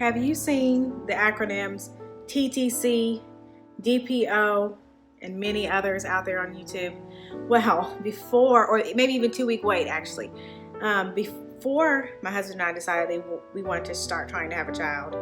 Have you seen the acronyms TTC, DPO, and many others out there on YouTube? Well, before, or maybe even 2-week wait actually, before my husband and I decided we wanted to start trying to have a child,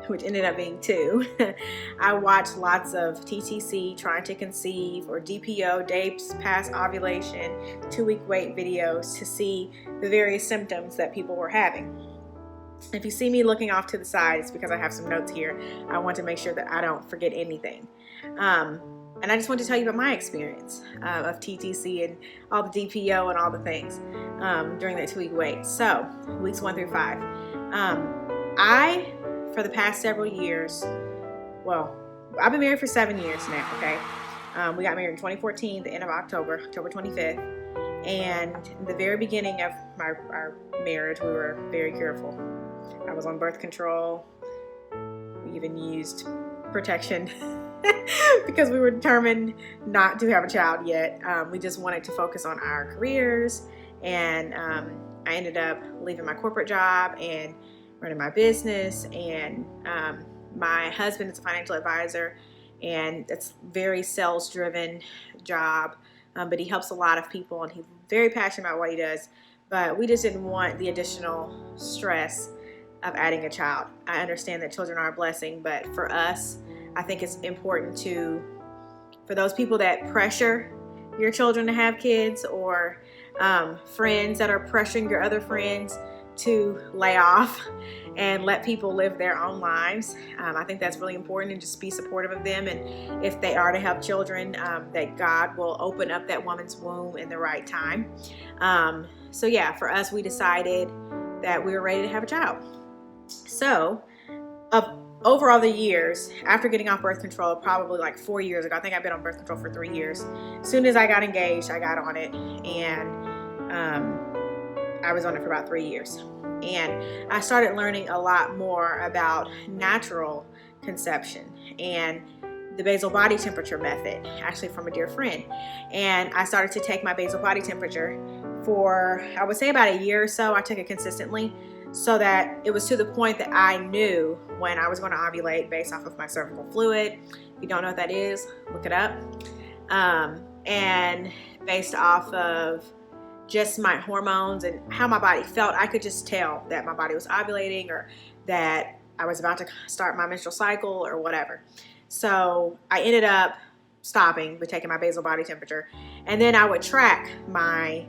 which ended up being 2, I watched lots of TTC, trying to conceive, or DPO, dates past ovulation, 2-week wait videos to see the various symptoms that people were having. If you see me looking off to the side, it's because I have some notes here. I want to make sure that I don't forget anything. And I just want to tell you about my experience of TTC and all the DPO and all the things during that 2-week wait. So, weeks 1 through 5. For the past several years, well, I've been married for 7 years now, okay? We got married in 2014, the end of October 25th. And in the very beginning of our marriage, we were very careful. I was on birth control. We even used protection because we were determined not to have a child yet. We just wanted to focus on our careers. And I ended up leaving my corporate job and running my business. And my husband is a financial advisor, and it's a very sales-driven job. But he helps a lot of people, and he's very passionate about what he does. But we just didn't want the additional stress of adding a child. I understand that children are a blessing, but for us, I think it's important for those people that pressure your children to have kids, or friends that are pressuring your other friends to lay off and let people live their own lives. I think that's really important, and just be supportive of them. And if they are to have children, that God will open up that woman's womb in the right time. So yeah, for us, we decided that we were ready to have a child. So over all the years, after getting off birth control, probably like 4 years ago, I think I've been on birth control for 3 years. As soon as I got engaged, I got on it, and I was on it for about 3 years. And I started learning a lot more about natural conception and the basal body temperature method, actually from a dear friend. And I started to take my basal body temperature for, I would say, about a year or so. I took it consistently, so that it was to the point that I knew when I was going to ovulate based off of my cervical fluid. If you don't know what that is, look it up. And based off of just my hormones and how my body felt, I could just tell that my body was ovulating, or that I was about to start my menstrual cycle, or whatever. So I ended up stopping with taking my basal body temperature, and then I would track my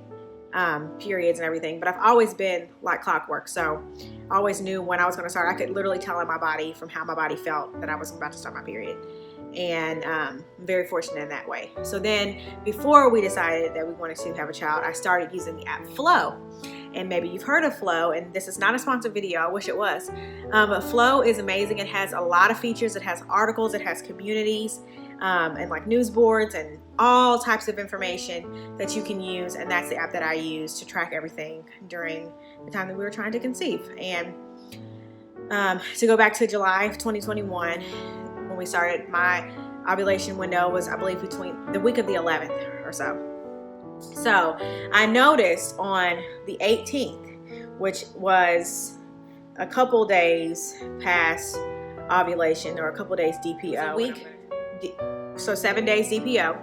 periods and everything. But I've always been like clockwork, so I always knew when I was going to start. I could literally tell in my body from how my body felt that I was about to start my period. And I'm very fortunate in that way. So then, before we decided that we wanted to have a child, I started using the app Flow. And maybe you've heard of Flow, and this is not a sponsored video. I wish it was. But Flow is amazing. It has a lot of features. It has articles. It has communities, and like news boards, and all types of information that you can use. And that's the app that I use to track everything during the time that we were trying to conceive. And to go back to July of 2021, when we started, my ovulation window was, I believe, between the week of the 11th or so. So I noticed on the 18th, which was a couple days past ovulation, or a couple days DPO, so 7 days DPO,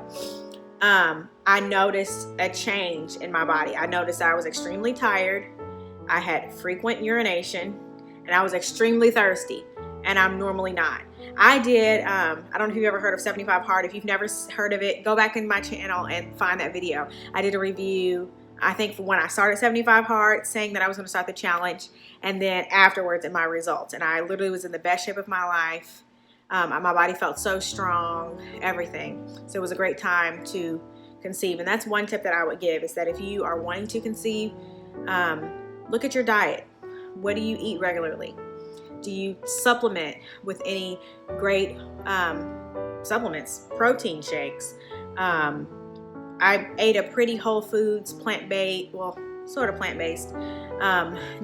I noticed a change in my body. I noticed I was extremely tired. I had frequent urination, and I was extremely thirsty, and I'm normally not. I did, I don't know if you've ever heard of 75 Hard. If you've never heard of it, go back in my channel and find that video. I did a review, I think, for when I started 75 Hard, saying that I was going to start the challenge, and then afterwards in my results. And I literally was in the best shape of my life. My body felt so strong, everything. So it was a great time to conceive. And that's one tip that I would give, is that if you are wanting to conceive, look at your diet. What do you eat regularly? Do you supplement with any great supplements, protein shakes? I ate a pretty whole foods, plant-based, well, sort of plant-based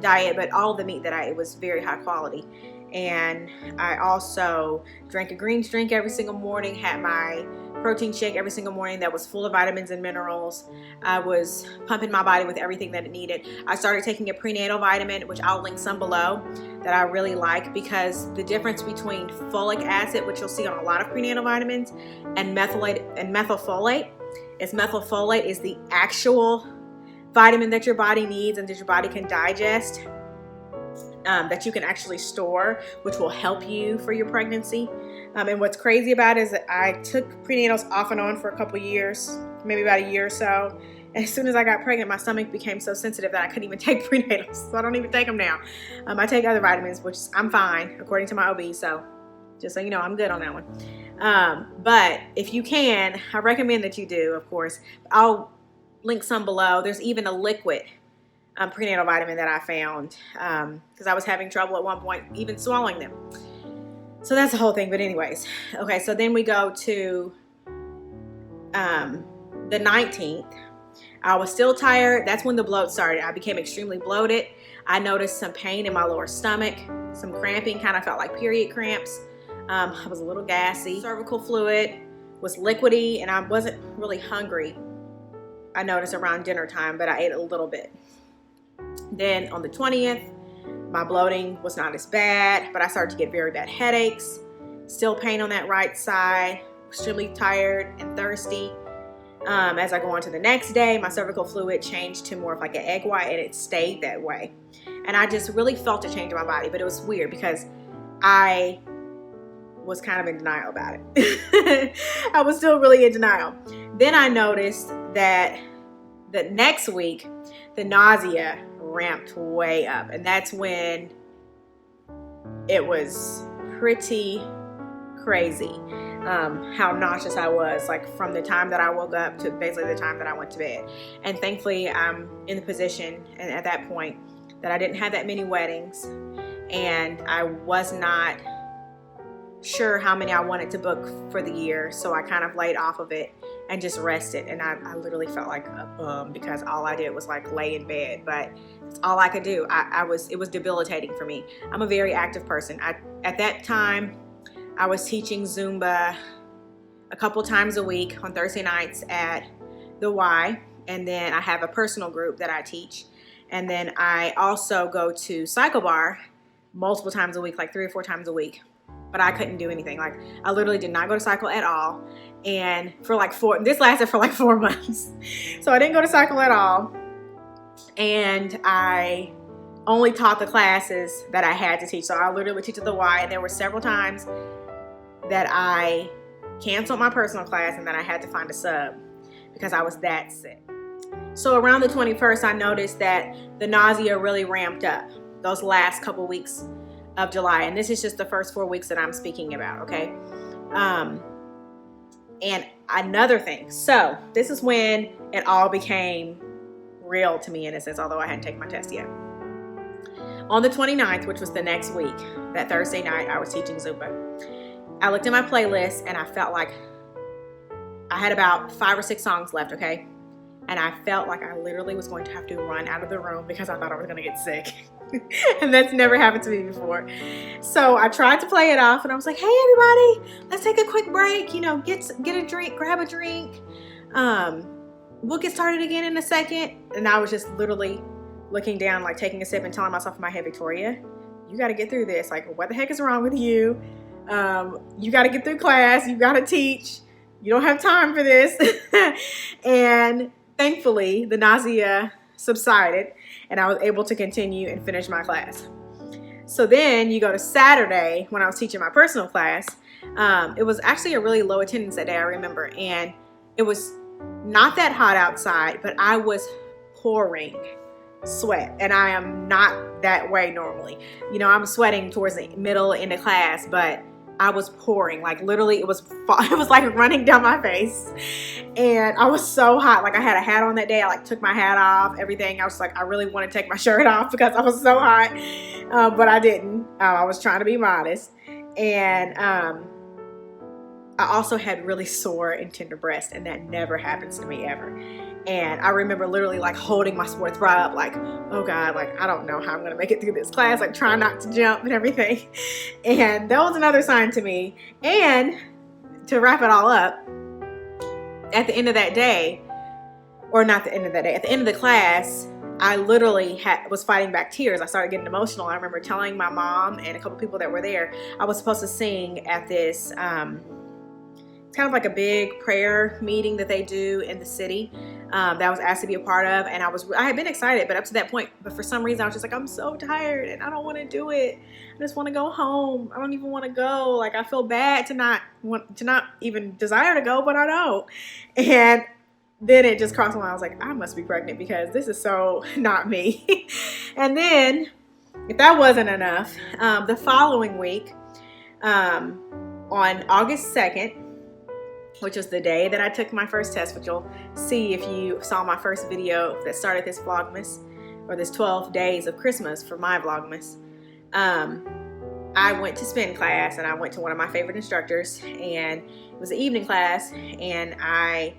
diet, but all the meat that I ate was very high quality. And I also drank a greens drink every single morning, had my protein shake every single morning that was full of vitamins and minerals. I was pumping my body with everything that it needed. I started taking a prenatal vitamin, which I'll link some below, that I really like, because the difference between folic acid, which you'll see on a lot of prenatal vitamins, and methylfolate is the actual vitamin that your body needs and that your body can digest, that you can actually store, which will help you for your pregnancy. And what's crazy about it is that I took prenatals off and on for a couple years, maybe about a year or so. And as soon as I got pregnant, my stomach became so sensitive that I couldn't even take prenatals. So I don't even take them now. I take other vitamins, which I'm fine, according to my OB. So just so you know, I'm good on that one. But if you can, I recommend that you do, of course. I'll link some below. There's even a liquid prenatal vitamin that I found, because I was having trouble at one point even swallowing them. So that's the whole thing. But anyways, okay, so then we go to the 19th. I was still tired. That's when the bloat started. I became extremely bloated. I noticed some pain in my lower stomach, some cramping, kind of felt like period cramps. I was a little gassy. Cervical fluid was liquidy, and I wasn't really hungry. I noticed around dinner time, but I ate a little bit. Then on the 20th, my bloating was not as bad, but I started to get very bad headaches, still pain on that right side, extremely tired and thirsty. As I go on to the next day, my cervical fluid changed to more of like an egg white, and it stayed that way. And I just really felt a change in my body, but it was weird because I was kind of in denial about it. I was still really in denial. Then I noticed that the next week, the nausea ramped way up, and that's when it was pretty crazy how nauseous I was, like from the time that I woke up to basically the time that I went to bed. And thankfully I'm in the position, and at that point, that I didn't have that many weddings, and I was not sure how many I wanted to book for the year, so I kind of laid off of it and just rested. And I literally felt like a bum because all I did was like lay in bed, but it's all I could do. It was debilitating for me. I'm a very active person. At that time, I was teaching Zumba a couple times a week on Thursday nights at the Y, and then I have a personal group that I teach, and then I also go to Cycle Bar multiple times a week, like 3 or 4 times a week. But I couldn't do anything. Like, I literally did not go to cycle at all. And for like this lasted for like 4 months. So I didn't go to cycle at all. And I only taught the classes that I had to teach. So I literally would teach at the Y, and there were several times that I canceled my personal class and then I had to find a sub because I was that sick. So around the 21st, I noticed that the nausea really ramped up those last couple weeks of July, and this is just the first 4 weeks that I'm speaking about, okay? And another thing, so this is when it all became real to me in a sense, although I hadn't taken my test yet. On the 29th, which was the next week, that Thursday night, I was teaching Zumba. I looked at my playlist and I felt like I had about 5 or 6 songs left, okay? And I felt like I literally was going to have to run out of the room because I thought I was going to get sick. And that's never happened to me before. So I tried to play it off, and I was like, hey, everybody, let's take a quick break. You know, get a drink, grab a drink. We'll get started again in a second. And I was just literally looking down, like taking a sip and telling myself in my head, Victoria, you got to get through this. Like, what the heck is wrong with you? You got to get through class. You got to teach. You don't have time for this. And thankfully, the nausea subsided, and I was able to continue and finish my class. So then you go to Saturday when I was teaching my personal class. It was actually a really low attendance that day, I remember, and it was not that hot outside, but I was pouring sweat, and I am not that way normally. You know, I'm sweating towards the middle end of class, but I was pouring, like literally it was like running down my face, and I was so hot. Like, I had a hat on that day. I like took my hat off, everything. I was like, I really want to take my shirt off because I was so hot, but I didn't. I was trying to be modest, and I also had really sore and tender breasts, and that never happens to me ever. And I remember literally like holding my sports bra up, like, oh God, like I don't know how I'm gonna make it through this class, like trying not to jump and everything. And that was another sign to me. And to wrap it all up, at the end of that day, or not the end of that day, at the end of the class, I literally was fighting back tears. I started getting emotional. I remember telling my mom and a couple people that were there, I was supposed to sing at this, it's kind of like a big prayer meeting that they do in the city, that I was asked to be a part of. And I had been excited, but up to that point, but for some reason I was just like, I'm so tired and I don't want to do it. I just want to go home. I don't even want to go. Like, I feel bad to not even desire to go, but I don't. And then it just crossed my mind. I was like, I must be pregnant because this is so not me. And then, if that wasn't enough, the following week, on August 2nd, which was the day that I took my first test, which you'll see if you saw my first video that started this Vlogmas, or this 12 days of Christmas for my Vlogmas. I went to spin class, and I went to one of my favorite instructors, and it was an evening class, and I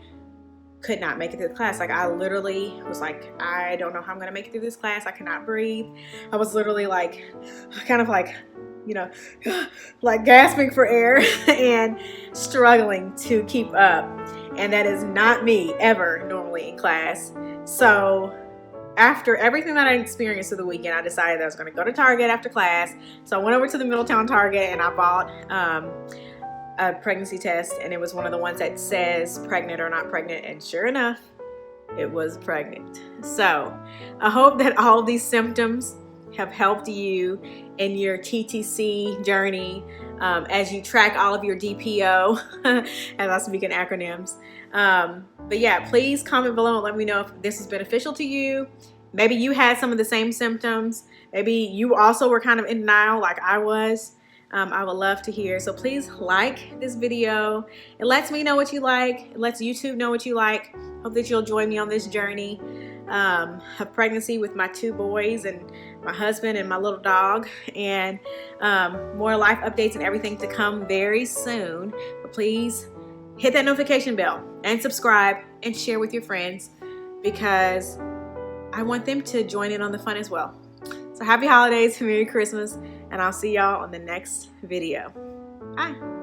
could not make it through the class. Like, I literally was like, I don't know how I'm gonna make it through this class. I cannot breathe. I was literally like, kind of like, you know, like gasping for air and struggling to keep up. And that is not me ever normally in class. So after everything that I experienced through the weekend, I decided that I was going to go to Target after class. So I went over to the Middletown Target and I bought a pregnancy test, and it was one of the ones that says pregnant or not pregnant, and sure enough, it was pregnant. So I hope that all these symptoms have helped you in your TTC journey, as you track all of your DPO, as I speak in acronyms. But yeah, please comment below and let me know if this is beneficial to you. Maybe you had some of the same symptoms. Maybe you also were kind of in denial like I was. I would love to hear. So please like this video. It lets me know what you like. It lets YouTube know what you like. Hope that you'll join me on this journey of pregnancy with my 2 boys and my husband and my little dog, and more life updates and everything to come very soon. But please hit that notification bell and subscribe and share with your friends, because I want them to join in on the fun as well. So happy holidays, Merry Christmas, and I'll see y'all on the next video. Bye.